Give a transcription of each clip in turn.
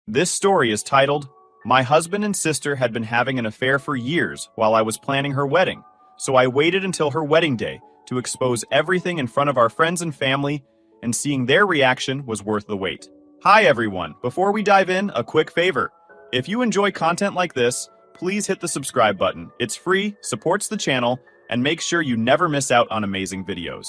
This story is titled, My Husband and Sister Had Been Having an Affair for Years While I Was Planning Her Wedding, so I waited until her wedding day to expose everything in front of our friends and family, and seeing their reaction was worth the wait. Hi everyone, before we dive in, a quick favor. If you enjoy content like this, please hit the subscribe button. It's free, supports the channel, and make sure you never miss out on amazing videos.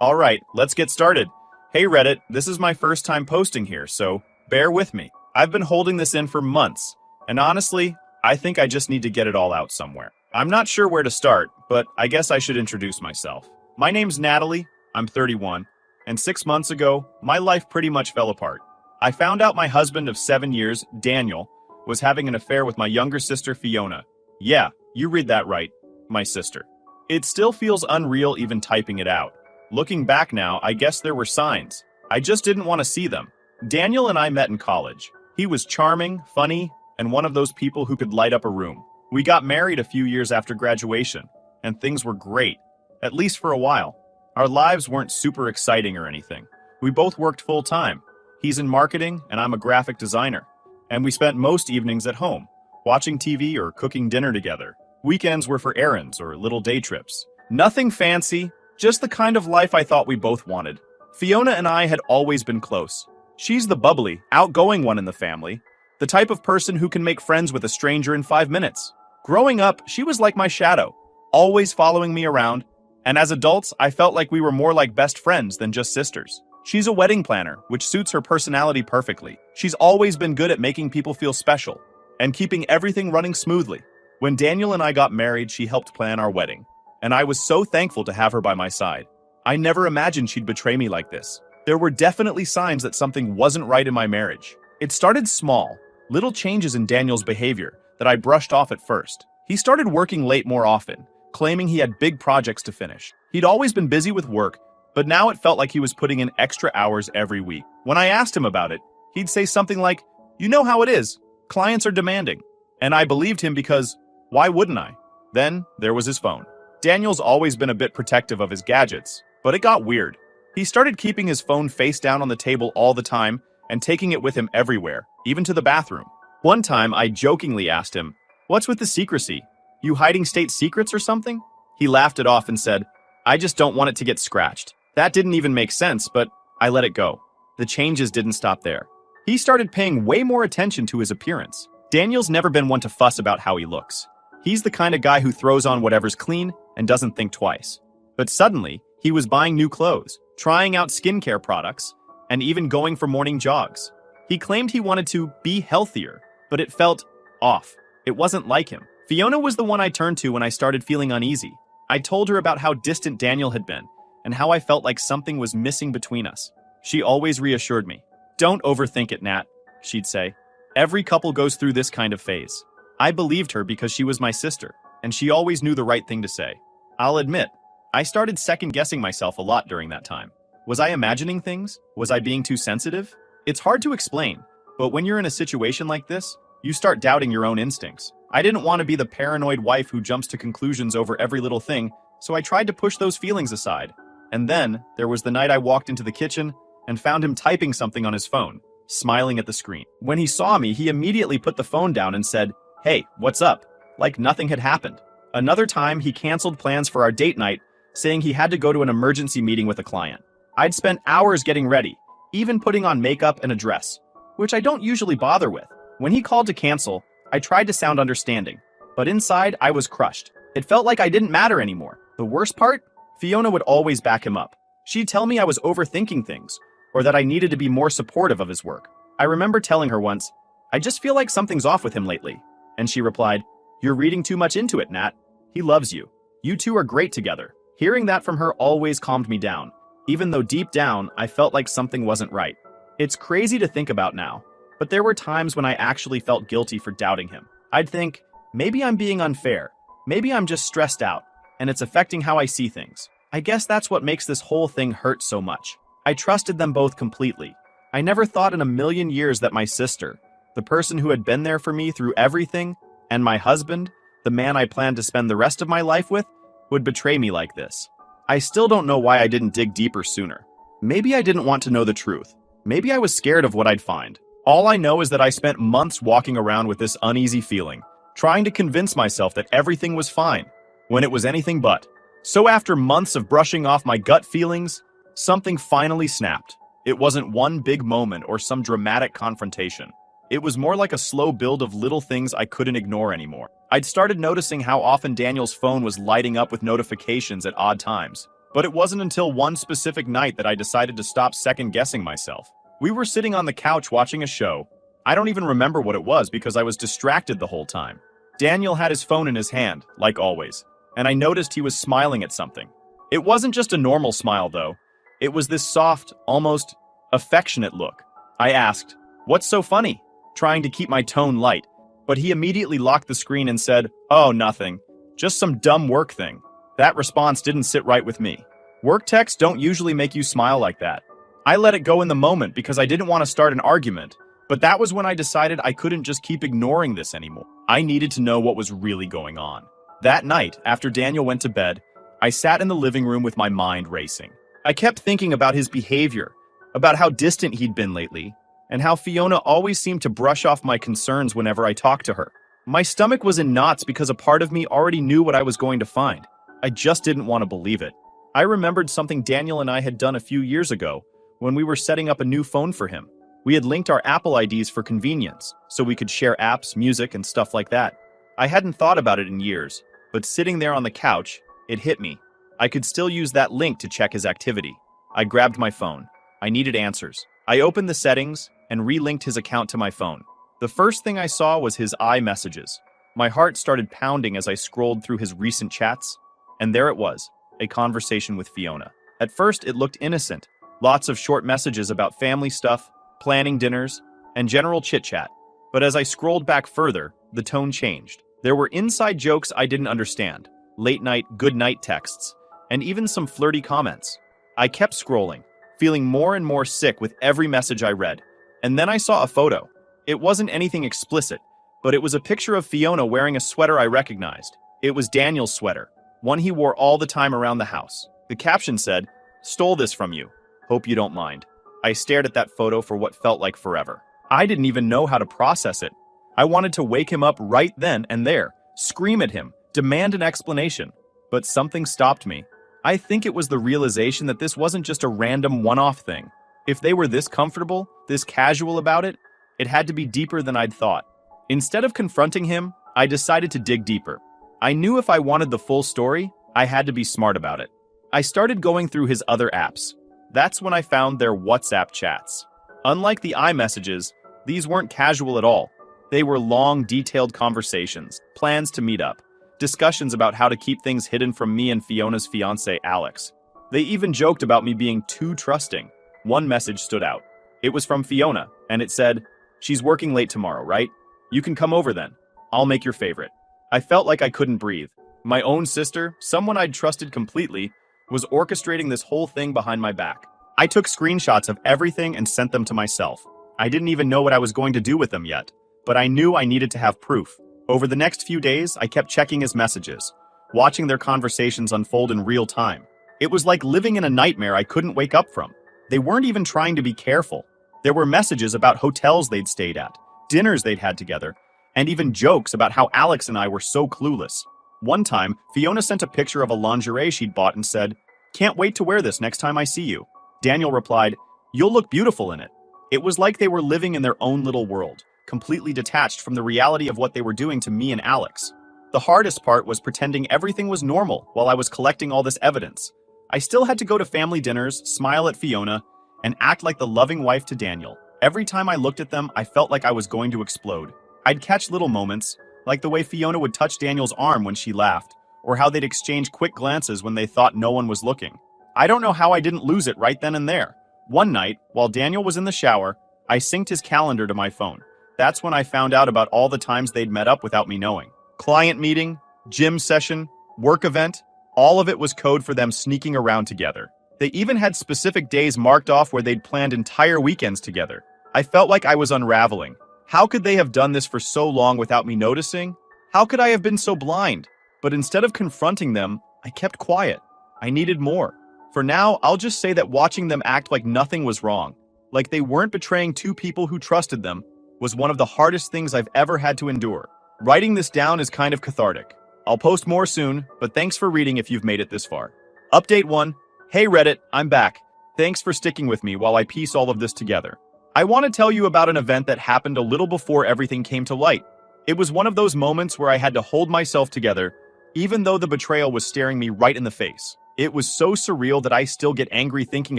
Alright, let's get started. Hey Reddit, this is my first time posting here, so bear with me. I've been holding this in for months, and honestly, I think I just need to get it all out somewhere. I'm not sure where to start, but I guess I should introduce myself. My name's Natalie, I'm 31, and 6 months ago, my life pretty much fell apart. I found out my husband of 7 years, Daniel, was having an affair with my younger sister, Fiona. Yeah, you read that right, my sister. It still feels unreal even typing it out. Looking back now, I guess there were signs. I just didn't want to see them. Daniel and I met in college. He was charming, funny, and one of those people who could light up a room. We got married a few years after graduation, and things were great, at least for a while. Our lives weren't super exciting or anything. We both worked full-time. He's in marketing, and I'm a graphic designer. And we spent most evenings at home, watching TV or cooking dinner together. Weekends were for errands or little day trips. Nothing fancy, just the kind of life I thought we both wanted. Fiona and I had always been close. She's the bubbly, outgoing one in the family, the type of person who can make friends with a stranger in 5 minutes. Growing up, she was like my shadow, always following me around, and as adults, I felt like we were more like best friends than just sisters. She's a wedding planner, which suits her personality perfectly. She's always been good at making people feel special and keeping everything running smoothly. When Daniel and I got married, she helped plan our wedding, and I was so thankful to have her by my side. I never imagined she'd betray me like this. There were definitely signs that something wasn't right in my marriage. It started small, little changes in Daniel's behavior that I brushed off at first. He started working late more often, claiming he had big projects to finish. He'd always been busy with work, but now it felt like he was putting in extra hours every week. When I asked him about it, he'd say something like, "You know how it is. Clients are demanding." And I believed him because, why wouldn't I? Then there was his phone. Daniel's always been a bit protective of his gadgets, but it got weird. He started keeping his phone face down on the table all the time and taking it with him everywhere, even to the bathroom. One time, I jokingly asked him, "What's with the secrecy? You hiding state secrets or something?" He laughed it off and said, "I just don't want it to get scratched." That didn't even make sense, but I let it go. The changes didn't stop there. He started paying way more attention to his appearance. Daniel's never been one to fuss about how he looks. He's the kind of guy who throws on whatever's clean and doesn't think twice. But suddenly, he was buying new clothes, trying out skincare products, and even going for morning jogs. He claimed he wanted to be healthier, but it felt off. It wasn't like him. Fiona was the one I turned to when I started feeling uneasy. I told her about how distant Daniel had been, and how I felt like something was missing between us. She always reassured me. "Don't overthink it, Nat," she'd say. "Every couple goes through this kind of phase." I believed her because she was my sister, and she always knew the right thing to say. I'll admit, I started second-guessing myself a lot during that time. Was I imagining things? Was I being too sensitive? It's hard to explain, but when you're in a situation like this, you start doubting your own instincts. I didn't want to be the paranoid wife who jumps to conclusions over every little thing, so I tried to push those feelings aside. And then, there was the night I walked into the kitchen and found him typing something on his phone, smiling at the screen. When he saw me, he immediately put the phone down and said, "Hey, what's up?" Like nothing had happened. Another time, he canceled plans for our date night, saying he had to go to an emergency meeting with a client. I'd spent hours getting ready, even putting on makeup and a dress, which I don't usually bother with. When he called to cancel, I tried to sound understanding, but inside I was crushed. It felt like I didn't matter anymore. The worst part? Fiona would always back him up. She'd tell me I was overthinking things, or that I needed to be more supportive of his work. I remember telling her once, "I just feel like something's off with him lately." And she replied, "You're reading too much into it, Nat. He loves you. You two are great together." Hearing that from her always calmed me down, even though deep down, I felt like something wasn't right. It's crazy to think about now, but there were times when I actually felt guilty for doubting him. I'd think, maybe I'm being unfair. Maybe I'm just stressed out, and it's affecting how I see things. I guess that's what makes this whole thing hurt so much. I trusted them both completely. I never thought in a million years that my sister, the person who had been there for me through everything, and my husband, the man I planned to spend the rest of my life with, would betray me like this. I still don't know why I didn't dig deeper sooner. Maybe I didn't want to know the truth. Maybe I was scared of what I'd find. All I know is that I spent months walking around with this uneasy feeling, trying to convince myself that everything was fine, when it was anything but. So after months of brushing off my gut feelings, something finally snapped. It wasn't one big moment or some dramatic confrontation. It was more like a slow build of little things I couldn't ignore anymore. I'd started noticing how often Daniel's phone was lighting up with notifications at odd times. But it wasn't until one specific night that I decided to stop second-guessing myself. We were sitting on the couch watching a show. I don't even remember what it was because I was distracted the whole time. Daniel had his phone in his hand, like always, and I noticed he was smiling at something. It wasn't just a normal smile, though. It was this soft, almost affectionate look. I asked, "What's so funny?" trying to keep my tone light, but he immediately locked the screen and said, "Oh, nothing. Just some dumb work thing." That response didn't sit right with me. Work texts don't usually make you smile like that. I let it go in the moment because I didn't want to start an argument, but that was when I decided I couldn't just keep ignoring this anymore. I needed to know what was really going on. That night, after Daniel went to bed, I sat in the living room with my mind racing. I kept thinking about his behavior, about how distant he'd been lately, and how Fiona always seemed to brush off my concerns whenever I talked to her. My stomach was in knots because a part of me already knew what I was going to find. I just didn't want to believe it. I remembered something Daniel and I had done a few years ago when we were setting up a new phone for him. We had linked our Apple IDs for convenience, so we could share apps, music, and stuff like that. I hadn't thought about it in years, but sitting there on the couch, it hit me. I could still use that link to check his activity. I grabbed my phone. I needed answers. I opened the settings and re-linked his account to my phone. The first thing I saw was his iMessages. My heart started pounding as I scrolled through his recent chats. And there it was, a conversation with Fiona. At first, it looked innocent. Lots of short messages about family stuff, planning dinners, and general chit-chat. But as I scrolled back further, the tone changed. There were inside jokes I didn't understand, late-night good-night texts, and even some flirty comments. I kept scrolling, feeling more and more sick with every message I read. And then I saw a photo. It wasn't anything explicit, but it was a picture of Fiona wearing a sweater I recognized. It was Daniel's sweater. One he wore all the time around the house. The caption said, "Stole this from you. Hope you don't mind." I stared at that photo for what felt like forever. I didn't even know how to process it. I wanted to wake him up right then and there, scream at him, demand an explanation. But something stopped me. I think it was the realization that this wasn't just a random one-off thing. If they were this comfortable, this casual about it, it had to be deeper than I'd thought. Instead of confronting him, I decided to dig deeper. I knew if I wanted the full story, I had to be smart about it. I started going through his other apps. That's when I found their WhatsApp chats. Unlike the iMessages, these weren't casual at all. They were long, detailed conversations, plans to meet up, discussions about how to keep things hidden from me and Fiona's fiancé, Alex. They even joked about me being too trusting. One message stood out. It was from Fiona, and it said, "She's working late tomorrow, right? You can come over then. I'll make your favorite." I felt like I couldn't breathe. My own sister, someone I'd trusted completely, was orchestrating this whole thing behind my back. I took screenshots of everything and sent them to myself. I didn't even know what I was going to do with them yet, but I knew I needed to have proof. Over the next few days, I kept checking his messages, watching their conversations unfold in real time. It was like living in a nightmare I couldn't wake up from. They weren't even trying to be careful. There were messages about hotels they'd stayed at, dinners they'd had together, and even jokes about how Alex and I were so clueless. One time, Fiona sent a picture of a lingerie she'd bought and said, "Can't wait to wear this next time I see you." Daniel replied, "You'll look beautiful in it." It was like they were living in their own little world, completely detached from the reality of what they were doing to me and Alex. The hardest part was pretending everything was normal while I was collecting all this evidence. I still had to go to family dinners, smile at Fiona, and act like the loving wife to Daniel. Every time I looked at them, I felt like I was going to explode. I'd catch little moments, like the way Fiona would touch Daniel's arm when she laughed, or how they'd exchange quick glances when they thought no one was looking. I don't know how I didn't lose it right then and there. One night, while Daniel was in the shower, I synced his calendar to my phone. That's when I found out about all the times they'd met up without me knowing. Client meeting, gym session, work event, all of it was code for them sneaking around together. They even had specific days marked off where they'd planned entire weekends together. I felt like I was unraveling. How could they have done this for so long without me noticing? How could I have been so blind? But instead of confronting them, I kept quiet. I needed more. For now, I'll just say that watching them act like nothing was wrong, like they weren't betraying two people who trusted them, was one of the hardest things I've ever had to endure. Writing this down is kind of cathartic. I'll post more soon, but thanks for reading if you've made it this far. Update 1. Hey Reddit, I'm back. Thanks for sticking with me while I piece all of this together. I want to tell you about an event that happened a little before everything came to light. It was one of those moments where I had to hold myself together, even though the betrayal was staring me right in the face. It was so surreal that I still get angry thinking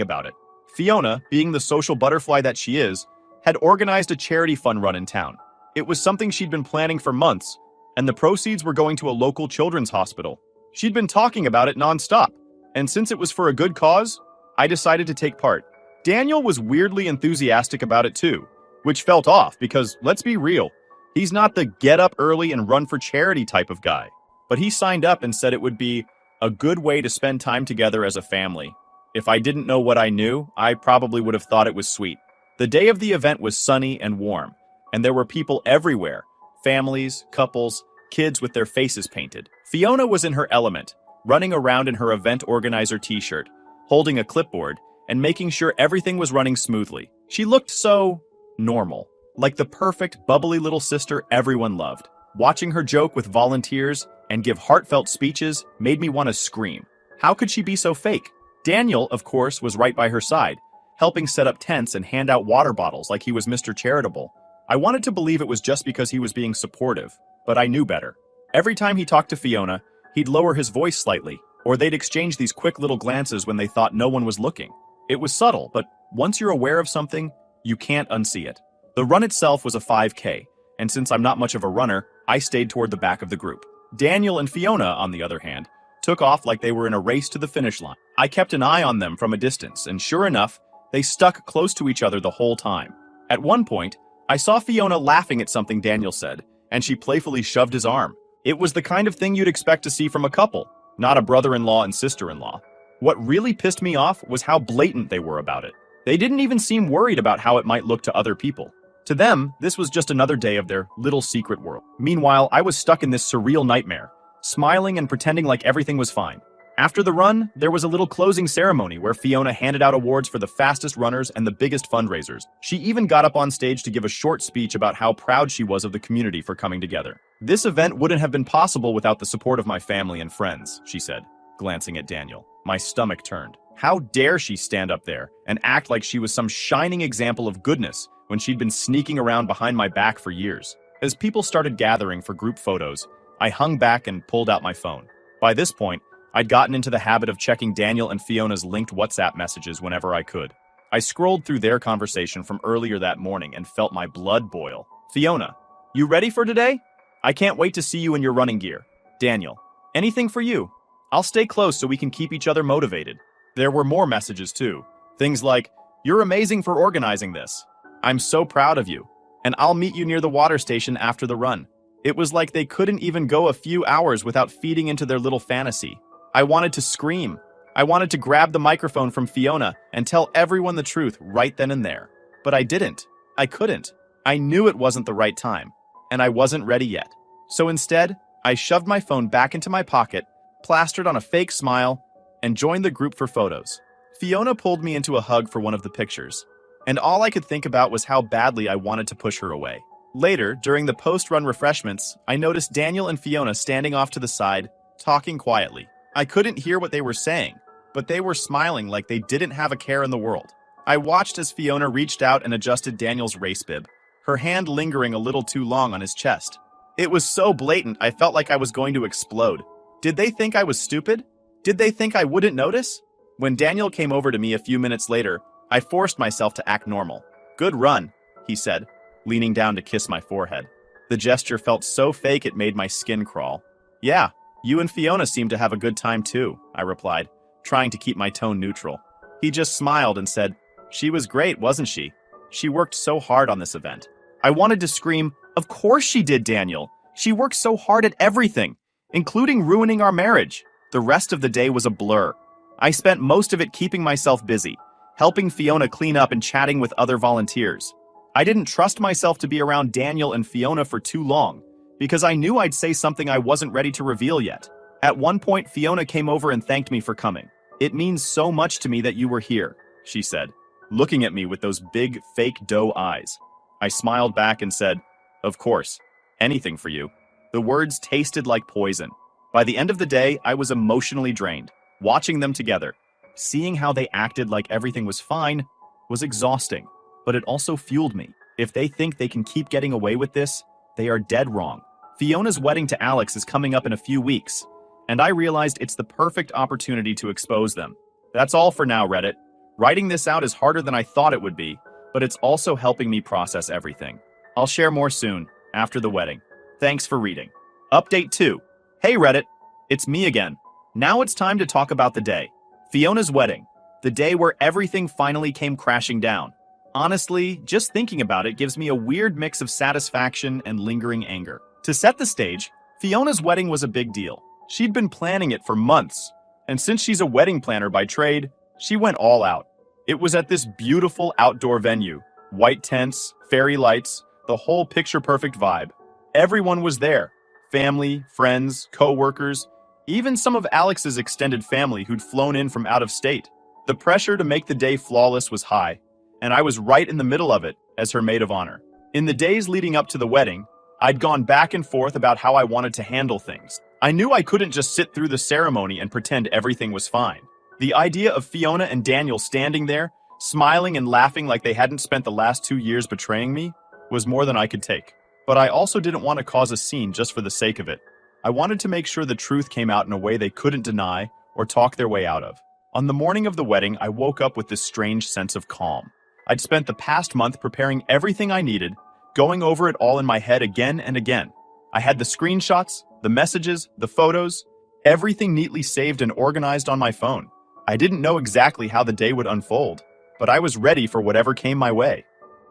about it. Fiona, being the social butterfly that she is, had organized a charity fund run in town. It was something she'd been planning for months, and the proceeds were going to a local children's hospital. She'd been talking about it nonstop, and since it was for a good cause, I decided to take part. Daniel was weirdly enthusiastic about it too, which felt off because, let's be real, he's not the get up early and run for charity type of guy. But he signed up and said it would be a good way to spend time together as a family. If I didn't know what I knew, I probably would have thought it was sweet. The day of the event was sunny and warm, and there were people everywhere. Families, couples, kids with their faces painted. Fiona was in her element, running around in her event organizer t-shirt, holding a clipboard, and making sure everything was running smoothly. She looked so normal, like the perfect, bubbly little sister everyone loved. Watching her joke with volunteers and give heartfelt speeches made me want to scream. How could she be so fake? Daniel, of course, was right by her side, helping set up tents and hand out water bottles like he was Mr. Charitable. I wanted to believe it was just because he was being supportive, but I knew better. Every time he talked to Fiona, he'd lower his voice slightly, or they'd exchange these quick little glances when they thought no one was looking. It was subtle, but once you're aware of something, you can't unsee it. The run itself was a 5K, and since I'm not much of a runner, I stayed toward the back of the group. Daniel and Fiona, on the other hand, took off like they were in a race to the finish line. I kept an eye on them from a distance, and sure enough, they stuck close to each other the whole time. At one point, I saw Fiona laughing at something Daniel said, and she playfully shoved his arm. It was the kind of thing you'd expect to see from a couple, not a brother-in-law and sister-in-law. What really pissed me off was how blatant they were about it. They didn't even seem worried about how it might look to other people. To them, this was just another day of their little secret world. Meanwhile, I was stuck in this surreal nightmare, smiling and pretending like everything was fine. After the run, there was a little closing ceremony where Fiona handed out awards for the fastest runners and the biggest fundraisers. She even got up on stage to give a short speech about how proud she was of the community for coming together. This event wouldn't have been possible without the support of my family and friends, she said, glancing at Daniel. My stomach turned. How dare she stand up there and act like she was some shining example of goodness when she'd been sneaking around behind my back for years. As people started gathering for group photos, I hung back and pulled out my phone. By this point, I'd gotten into the habit of checking Daniel and Fiona's linked WhatsApp messages whenever I could. I scrolled through their conversation from earlier that morning and felt my blood boil. Fiona, you ready for today? I can't wait to see you in your running gear. Daniel, anything for you? I'll stay close so we can keep each other motivated. There were more messages too. Things like, you're amazing for organizing this. I'm so proud of you. And I'll meet you near the water station after the run. It was like they couldn't even go a few hours without feeding into their little fantasy. I wanted to scream. I wanted to grab the microphone from Fiona and tell everyone the truth right then and there. But I didn't. I couldn't. I knew it wasn't the right time, and I wasn't ready yet. So instead, I shoved my phone back into my pocket, plastered on a fake smile, and joined the group for photos. Fiona pulled me into a hug for one of the pictures, and all I could think about was how badly I wanted to push her away. Later, during the post-run refreshments, I noticed Daniel and Fiona standing off to the side, talking quietly. I couldn't hear what they were saying, but they were smiling like they didn't have a care in the world. I watched as Fiona reached out and adjusted Daniel's race bib, her hand lingering a little too long on his chest. It was so blatant I felt like I was going to explode. Did they think I was stupid? Did they think I wouldn't notice? When Daniel came over to me a few minutes later, I forced myself to act normal. Good run, he said, leaning down to kiss my forehead. The gesture felt so fake it made my skin crawl. Yeah, you and Fiona seemed to have a good time too, I replied, trying to keep my tone neutral. He just smiled and said, she was great, wasn't she? She worked so hard on this event. I wanted to scream, of course she did, Daniel. She worked so hard at everything, including ruining our marriage. The rest of the day was a blur. I spent most of it keeping myself busy, helping Fiona clean up and chatting with other volunteers. I didn't trust myself to be around Daniel and Fiona for too long, because I knew I'd say something I wasn't ready to reveal yet. At one point, Fiona came over and thanked me for coming. It means so much to me that you were here, she said, looking at me with those big, fake doe eyes. I smiled back and said, "Of course, anything for you." The words tasted like poison. By the end of the day, I was emotionally drained. Watching them together, seeing how they acted like everything was fine, was exhausting. But it also fueled me. If they think they can keep getting away with this, they are dead wrong. Fiona's wedding to Alex is coming up in a few weeks, and I realized it's the perfect opportunity to expose them. That's all for now, Reddit. Writing this out is harder than I thought it would be, but it's also helping me process everything. I'll share more soon, after the wedding. Thanks for reading. Update 2. Hey Reddit, it's me again. Now it's time to talk about the day. Fiona's wedding. The day where everything finally came crashing down. Honestly, just thinking about it gives me a weird mix of satisfaction and lingering anger. To set the stage, Fiona's wedding was a big deal. She'd been planning it for months, and since she's a wedding planner by trade, she went all out. It was at this beautiful outdoor venue. White tents, fairy lights, the whole picture-perfect vibe. Everyone was there. Family, friends, co-workers, even some of Alex's extended family who'd flown in from out of state. The pressure to make the day flawless was high, and I was right in the middle of it as her maid of honor. In the days leading up to the wedding, I'd gone back and forth about how I wanted to handle things. I knew I couldn't just sit through the ceremony and pretend everything was fine. The idea of Fiona and Daniel standing there, smiling and laughing like they hadn't spent the last 2 years betraying me, was more than I could take. But I also didn't want to cause a scene just for the sake of it. I wanted to make sure the truth came out in a way they couldn't deny or talk their way out of. On the morning of the wedding, I woke up with this strange sense of calm. I'd spent the past month preparing everything I needed, going over it all in my head again and again. I had the screenshots, the messages, the photos, everything neatly saved and organized on my phone. I didn't know exactly how the day would unfold, but I was ready for whatever came my way.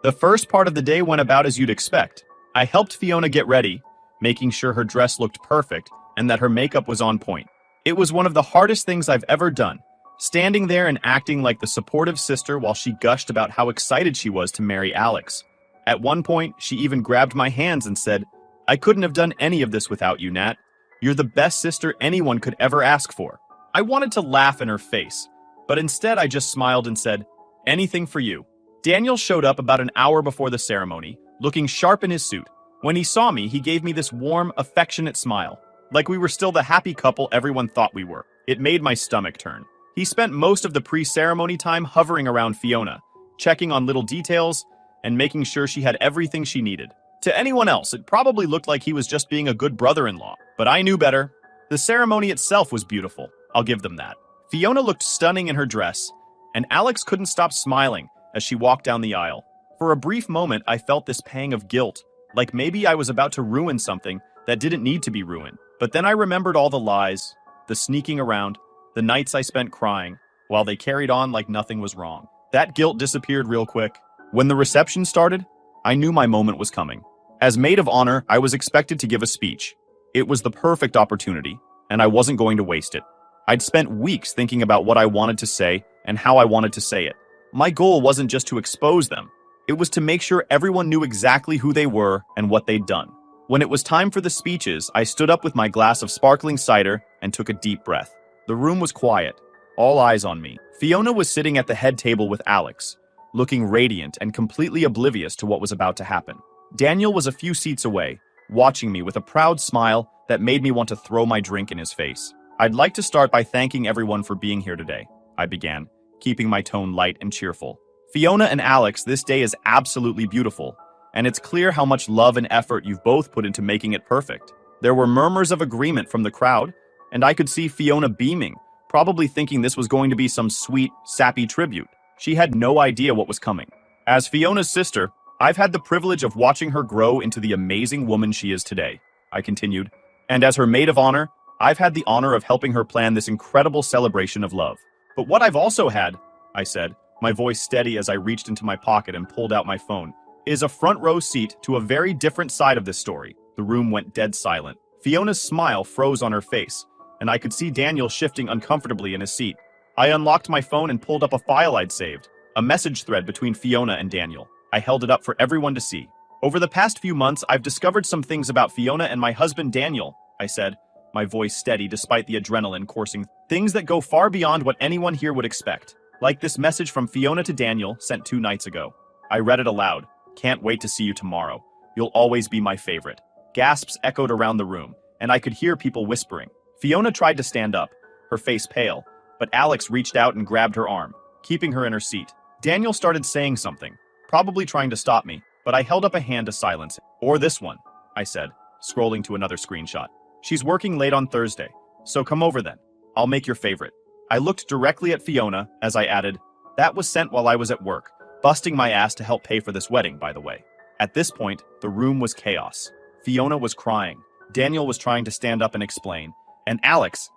The first part of the day went about as you'd expect. I helped Fiona get ready, making sure her dress looked perfect and that her makeup was on point. It was one of the hardest things I've ever done, standing there and acting like the supportive sister while she gushed about how excited she was to marry Alex. At one point, she even grabbed my hands and said, "I couldn't have done any of this without you, Nat. You're the best sister anyone could ever ask for." I wanted to laugh in her face, but instead I just smiled and said, "Anything for you." Daniel showed up about an hour before the ceremony, looking sharp in his suit. When he saw me, he gave me this warm, affectionate smile, like we were still the happy couple everyone thought we were. It made my stomach turn. He spent most of the pre-ceremony time hovering around Fiona, checking on little details, and making sure she had everything she needed. To anyone else, it probably looked like he was just being a good brother-in-law, but I knew better. The ceremony itself was beautiful, I'll give them that. Fiona looked stunning in her dress, and Alex couldn't stop smiling as she walked down the aisle. For a brief moment, I felt this pang of guilt, like maybe I was about to ruin something that didn't need to be ruined. But then I remembered all the lies, the sneaking around, the nights I spent crying, while they carried on like nothing was wrong. That guilt disappeared real quick. When the reception started, I knew my moment was coming. As maid of honor, I was expected to give a speech. It was the perfect opportunity, and I wasn't going to waste it. I'd spent weeks thinking about what I wanted to say and how I wanted to say it. My goal wasn't just to expose them. It was to make sure everyone knew exactly who they were and what they'd done. When it was time for the speeches, I stood up with my glass of sparkling cider and took a deep breath. The room was quiet, all eyes on me. Fiona was sitting at the head table with Alex, looking radiant and completely oblivious to what was about to happen. Daniel was a few seats away, watching me with a proud smile that made me want to throw my drink in his face. "I'd like to start by thanking everyone for being here today," I began, keeping my tone light and cheerful. "Fiona and Alex, this day is absolutely beautiful, and it's clear how much love and effort you've both put into making it perfect." There were murmurs of agreement from the crowd, and I could see Fiona beaming, probably thinking this was going to be some sweet, sappy tribute. She had no idea what was coming. As Fiona's sister, I've had the privilege of watching her grow into the amazing woman she is today, I continued. And as her maid of honor, I've had the honor of helping her plan this incredible celebration of love. But what I've also had, I said, my voice steady as I reached into my pocket and pulled out my phone, is a front row seat to a very different side of this story. The room went dead silent. Fiona's smile froze on her face, and I could see Daniel shifting uncomfortably in his seat. I unlocked my phone and pulled up a file I'd saved, a message thread between Fiona and Daniel. I held it up for everyone to see. "Over the past few months, I've discovered some things about Fiona and my husband Daniel," I said, my voice steady despite the adrenaline coursing. "Things that go far beyond what anyone here would expect. Like this message from Fiona to Daniel sent 2 nights ago. I read it aloud. Can't wait to see you tomorrow. You'll always be my favorite. Gasps echoed around the room, and I could hear people whispering. Fiona tried to stand up, her face pale, but Alex reached out and grabbed her arm, keeping her in her seat. Daniel started saying something, probably trying to stop me, but I held up a hand to silence him. Or this one, I said, scrolling to another screenshot. She's working late on Thursday, so come over then. I'll make your favorite. I looked directly at Fiona as I added, that was sent while I was at work, busting my ass to help pay for this wedding, by the way. At this point, the room was chaos. Fiona was crying. Daniel was trying to stand up and explain. And Alex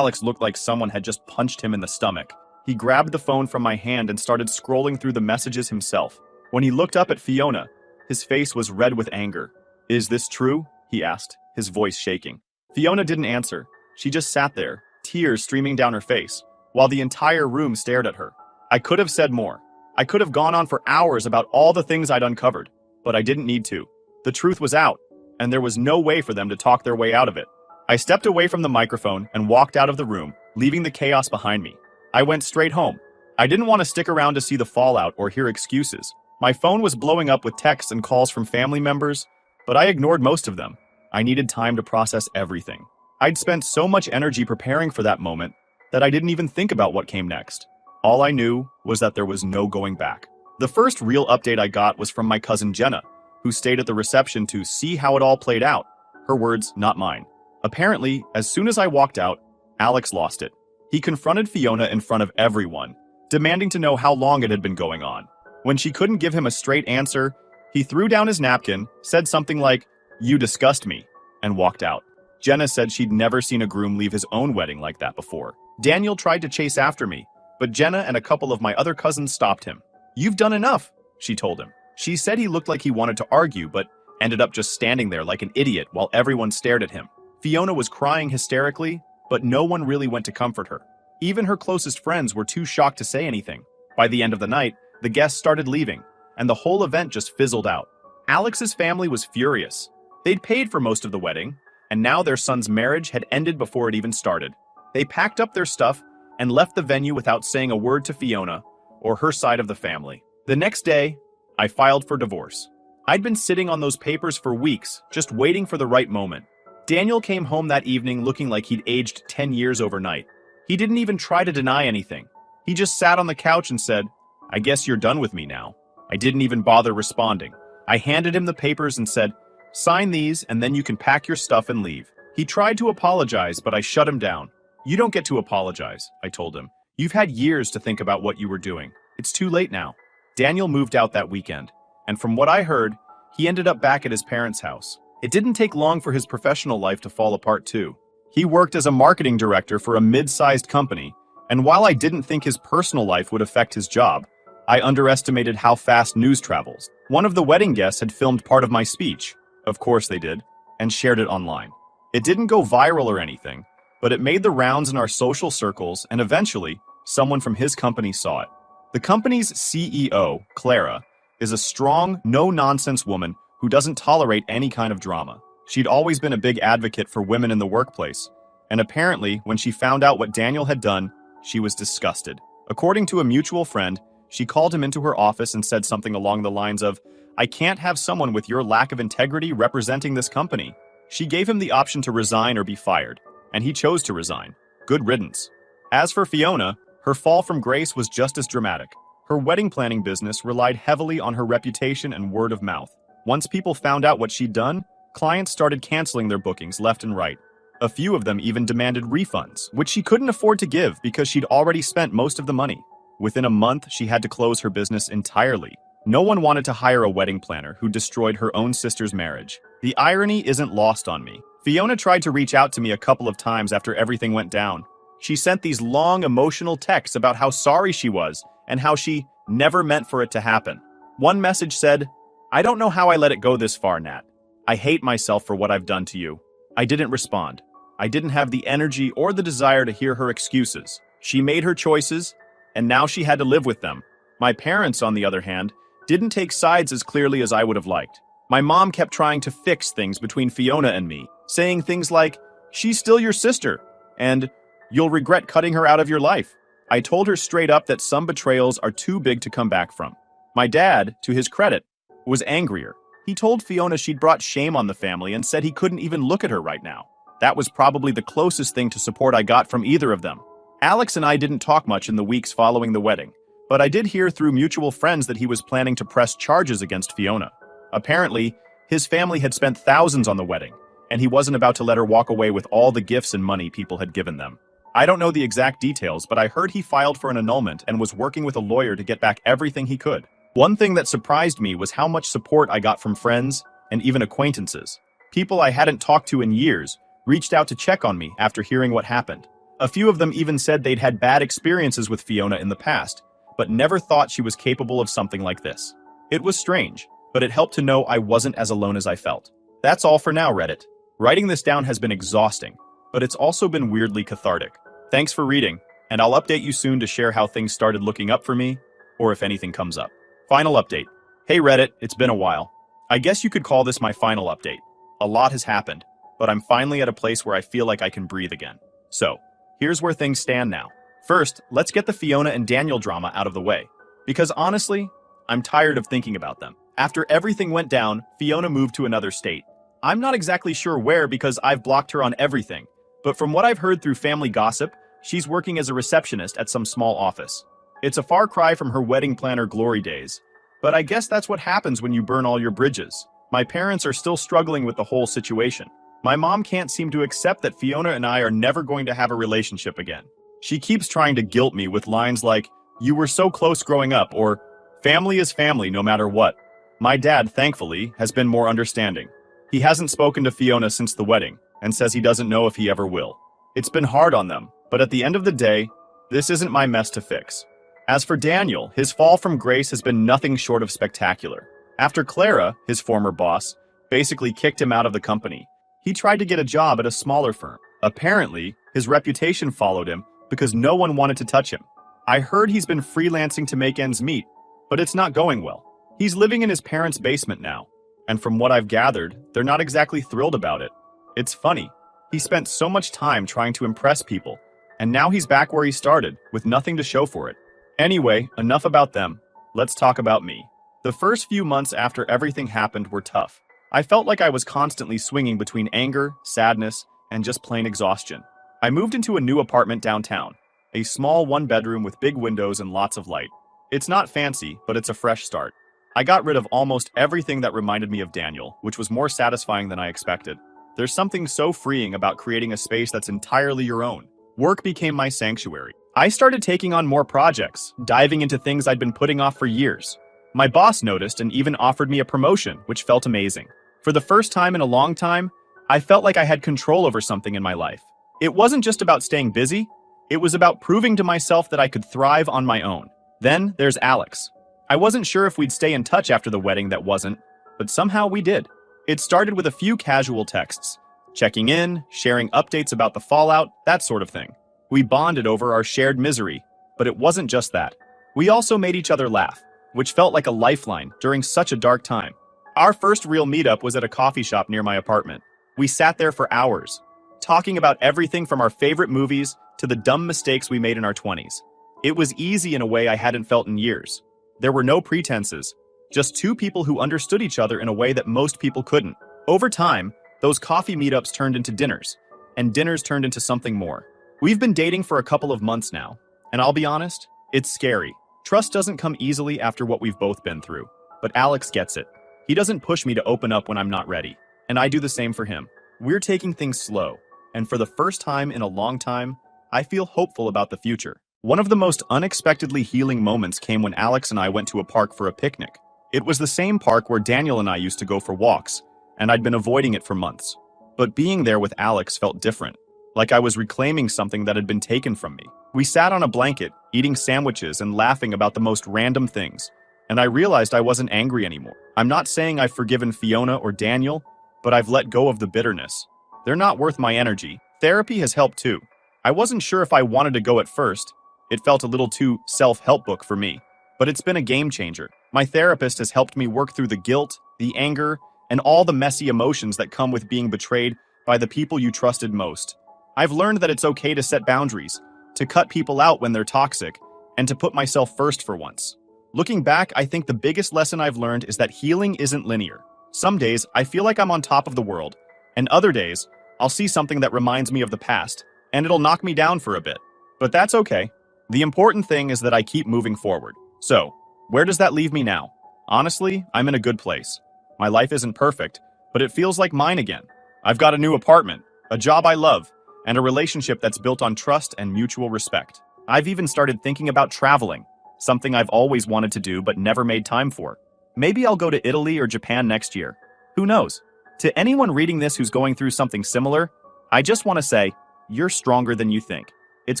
looked like someone had just punched him in the stomach. He grabbed the phone from my hand and started scrolling through the messages himself. When he looked up at Fiona, his face was red with anger. Is this true? He asked, his voice shaking. Fiona didn't answer. She just sat there, tears streaming down her face, while the entire room stared at her. I could have said more. I could have gone on for hours about all the things I'd uncovered, but I didn't need to. The truth was out, and there was no way for them to talk their way out of it. I stepped away from the microphone and walked out of the room, leaving the chaos behind me. I went straight home. I didn't want to stick around to see the fallout or hear excuses. My phone was blowing up with texts and calls from family members, but I ignored most of them. I needed time to process everything. I'd spent so much energy preparing for that moment that I didn't even think about what came next. All I knew was that there was no going back. The first real update I got was from my cousin Jenna, who stayed at the reception to see how it all played out. Her words, not mine. Apparently, as soon as I walked out, Alex lost it. He confronted Fiona in front of everyone, demanding to know how long it had been going on. When she couldn't give him a straight answer, he threw down his napkin, said something like, "You disgust me," and walked out. Jenna said she'd never seen a groom leave his own wedding like that before. Daniel tried to chase after me, but Jenna and a couple of my other cousins stopped him. "You've done enough," she told him. She said he looked like he wanted to argue, but ended up just standing there like an idiot while everyone stared at him. Fiona was crying hysterically, but no one really went to comfort her. Even her closest friends were too shocked to say anything. By the end of the night, the guests started leaving, and the whole event just fizzled out. Alex's family was furious. They'd paid for most of the wedding, and now their son's marriage had ended before it even started. They packed up their stuff and left the venue without saying a word to Fiona or her side of the family. The next day, I filed for divorce. I'd been sitting on those papers for weeks, just waiting for the right moment. Daniel came home that evening looking like he'd aged 10 years overnight. He didn't even try to deny anything. He just sat on the couch and said, "I guess you're done with me now." I didn't even bother responding. I handed him the papers and said, "Sign these and then you can pack your stuff and leave." He tried to apologize, but I shut him down. "You don't get to apologize," I told him. "You've had years to think about what you were doing. It's too late now." Daniel moved out that weekend, and from what I heard, he ended up back at his parents' house. It didn't take long for his professional life to fall apart too. He worked as a marketing director for a mid-sized company, and while I didn't think his personal life would affect his job, I underestimated how fast news travels. One of the wedding guests had filmed part of my speech, of course they did, and shared it online. It didn't go viral or anything, but it made the rounds in our social circles, and eventually, someone from his company saw it. The company's CEO, Clara, is a strong, no-nonsense woman who doesn't tolerate any kind of drama. She'd always been a big advocate for women in the workplace, and apparently, when she found out what Daniel had done, she was disgusted. According to a mutual friend, she called him into her office and said something along the lines of, "I can't have someone with your lack of integrity representing this company." She gave him the option to resign or be fired, and he chose to resign. Good riddance. As for Fiona, her fall from grace was just as dramatic. Her wedding planning business relied heavily on her reputation and word of mouth. Once people found out what she'd done, clients started canceling their bookings left and right. A few of them even demanded refunds, which she couldn't afford to give because she'd already spent most of the money. Within a month, she had to close her business entirely. No one wanted to hire a wedding planner who destroyed her own sister's marriage. The irony isn't lost on me. Fiona tried to reach out to me a couple of times after everything went down. She sent these long, emotional texts about how sorry she was and how she never meant for it to happen. One message said, "I don't know how I let it go this far, Nat. I hate myself for what I've done to you." I didn't respond. I didn't have the energy or the desire to hear her excuses. She made her choices, and now she had to live with them. My parents, on the other hand, didn't take sides as clearly as I would have liked. My mom kept trying to fix things between Fiona and me, saying things like, "She's still your sister," and "You'll regret cutting her out of your life." I told her straight up that some betrayals are too big to come back from. My dad, to his credit, was angrier. He told Fiona she'd brought shame on the family and said he couldn't even look at her right now. That was probably the closest thing to support I got from either of them. Alex and I didn't talk much in the weeks following the wedding, but I did hear through mutual friends that he was planning to press charges against Fiona. Apparently, his family had spent thousands on the wedding, and he wasn't about to let her walk away with all the gifts and money people had given them. I don't know the exact details, but I heard he filed for an annulment and was working with a lawyer to get back everything he could. One thing that surprised me was how much support I got from friends and even acquaintances. People I hadn't talked to in years reached out to check on me after hearing what happened. A few of them even said they'd had bad experiences with Fiona in the past, but never thought she was capable of something like this. It was strange, but it helped to know I wasn't as alone as I felt. That's all for now, Reddit. Writing this down has been exhausting, but it's also been weirdly cathartic. Thanks for reading, and I'll update you soon to share how things started looking up for me, or if anything comes up. Final update. Hey Reddit, it's been a while. I guess you could call this my final update. A lot has happened, but I'm finally at a place where I feel like I can breathe again. So, here's where things stand now. First, let's get the Fiona and Daniel drama out of the way. Because honestly, I'm tired of thinking about them. After everything went down, Fiona moved to another state. I'm not exactly sure where because I've blocked her on everything, but from what I've heard through family gossip, she's working as a receptionist at some small office. It's a far cry from her wedding planner glory days, but I guess that's what happens when you burn all your bridges. My parents are still struggling with the whole situation. My mom can't seem to accept that Fiona and I are never going to have a relationship again. She keeps trying to guilt me with lines like, "You were so close growing up," or "Family is family no matter what." My dad, thankfully, has been more understanding. He hasn't spoken to Fiona since the wedding, and says he doesn't know if he ever will. It's been hard on them, but at the end of the day, this isn't my mess to fix. As for Daniel, his fall from grace has been nothing short of spectacular. After Clara, his former boss, basically kicked him out of the company, he tried to get a job at a smaller firm. Apparently, his reputation followed him because no one wanted to touch him. I heard he's been freelancing to make ends meet, but it's not going well. He's living in his parents' basement now, and from what I've gathered, they're not exactly thrilled about it. It's funny. He spent so much time trying to impress people, and now he's back where he started, with nothing to show for it. Anyway, enough about them. Let's talk about me. The first few months after everything happened were tough. I felt like I was constantly swinging between anger, sadness, and just plain exhaustion. I moved into a new apartment downtown, a small one-bedroom with big windows and lots of light. It's not fancy, but it's a fresh start. I got rid of almost everything that reminded me of Daniel, which was more satisfying than I expected. There's something so freeing about creating a space that's entirely your own. Work became my sanctuary. I started taking on more projects, diving into things I'd been putting off for years. My boss noticed and even offered me a promotion, which felt amazing. For the first time in a long time, I felt like I had control over something in my life. It wasn't just about staying busy, it was about proving to myself that I could thrive on my own. Then there's Alex. I wasn't sure if we'd stay in touch after the wedding that wasn't, but somehow we did. It started with a few casual texts, checking in, sharing updates about the fallout, that sort of thing. We bonded over our shared misery, but it wasn't just that. We also made each other laugh, which felt like a lifeline during such a dark time. Our first real meetup was at a coffee shop near my apartment. We sat there for hours, talking about everything from our favorite movies to the dumb mistakes we made in our 20s. It was easy in a way I hadn't felt in years. There were no pretenses, just two people who understood each other in a way that most people couldn't. Over time, those coffee meetups turned into dinners, and dinners turned into something more. We've been dating for a couple of months now, and I'll be honest, it's scary. Trust doesn't come easily after what we've both been through, but Alex gets it. He doesn't push me to open up when I'm not ready, and I do the same for him. We're taking things slow, and for the first time in a long time, I feel hopeful about the future. One of the most unexpectedly healing moments came when Alex and I went to a park for a picnic. It was the same park where Daniel and I used to go for walks, and I'd been avoiding it for months. But being there with Alex felt different, like I was reclaiming something that had been taken from me. We sat on a blanket, eating sandwiches and laughing about the most random things, and I realized I wasn't angry anymore. I'm not saying I've forgiven Fiona or Daniel, but I've let go of the bitterness. They're not worth my energy. Therapy has helped too. I wasn't sure if I wanted to go at first. It felt a little too self-help book for me, but it's been a game changer. My therapist has helped me work through the guilt, the anger, and all the messy emotions that come with being betrayed by the people you trusted most. I've learned that it's okay to set boundaries, to cut people out when they're toxic, and to put myself first for once. Looking back, I think the biggest lesson I've learned is that healing isn't linear. Some days, I feel like I'm on top of the world, and other days, I'll see something that reminds me of the past, and it'll knock me down for a bit. But that's okay. The important thing is that I keep moving forward. So, where does that leave me now? Honestly, I'm in a good place. My life isn't perfect, but it feels like mine again. I've got a new apartment, a job I love, and a relationship that's built on trust and mutual respect. I've even started thinking about traveling, something I've always wanted to do but never made time for. Maybe I'll go to Italy or Japan next year. Who knows? To anyone reading this who's going through something similar, I just want to say, you're stronger than you think. It's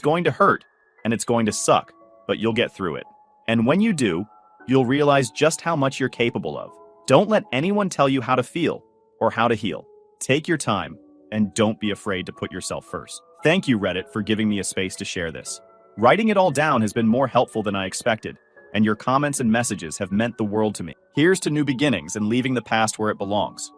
going to hurt, and it's going to suck, but you'll get through it. And when you do, you'll realize just how much you're capable of. Don't let anyone tell you how to feel or how to heal. Take your time, and don't be afraid to put yourself first. Thank you, Reddit, for giving me a space to share this. Writing it all down has been more helpful than I expected, and your comments and messages have meant the world to me. Here's to new beginnings and leaving the past where it belongs.